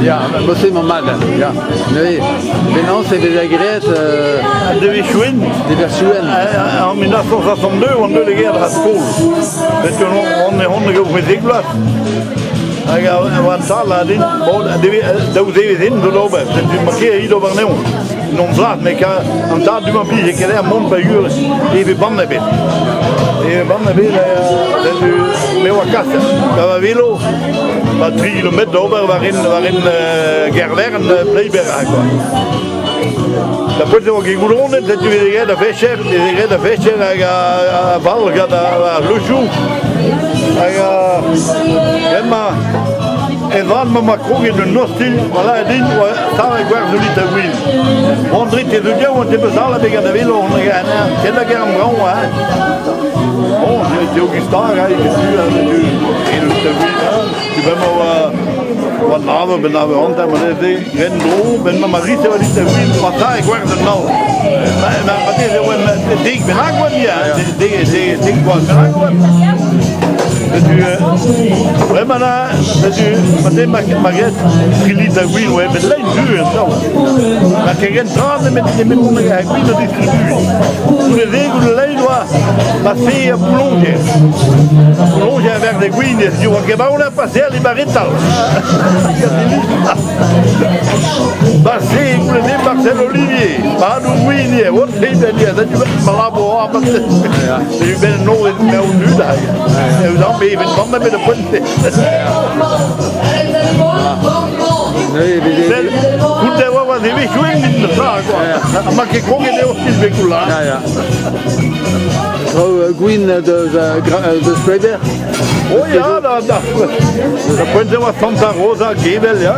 Ja, maar c'est normal. Ja. Nee, maintenant c'est des agrettes. De Wichwin. Des versuens. En 1962 waren de guerre à Polen. Dat toen honden ook met Ziglas. Want daar in, dat was even in de lopen. Dat is maar keer hier over nieuw. Non zat, maar ik aan daar doe maar plezier. Ik heb een mond bij jullie even banden bij. Even banden bij. Dat is met wat kasten. Dat was velo. Maar 3 kilometer over waarin Gerwer en Pleiberg aankwam. Dat wordt ook geen goed onder. Dat is weer de visser. De visser. Hij val gaat naar Lushoe. En dan met Macron in de nostil, voilà, dit daar ik werk zo niet te win. Want dit is het jou, want je bezalen tegen de willen ondergaan. Ken dat geen brouw, hè? Oh, je ook iets daar, hè? Je kunt te win. Je bent maar wat namen, ben naar de hand, maar dat is geen droom, ben maar Marie wat niet te win. Wat daar ik werk er nou. Maar wat is er, het ding ben ik wat ja, het ding wat ben ik wat. Vraiment là, meteen Mariette, geliet dat wheel, we hebben alleen duur en zo. Maar je geen tranen met ondergehaald, wie dat distributie. Toen de regel de lijn was, passé à Boulanger. Boulanger vers de Guines, je vois que on a passé à Libarital. Passé, vous le dites, Marcel Olivier, maar nu Guines, wat heet dat hier? Dat je bent maar laten horen, je bent nooit meer nu daar. Even banden met de punten. Nee, goed, dat was de weg in de zaak. Maar ik kon niet heel veel speculeren. Ja, ja. Gwyn de Spreader. Oh ja, dat punten was Santa Rosa, Gebel, ja.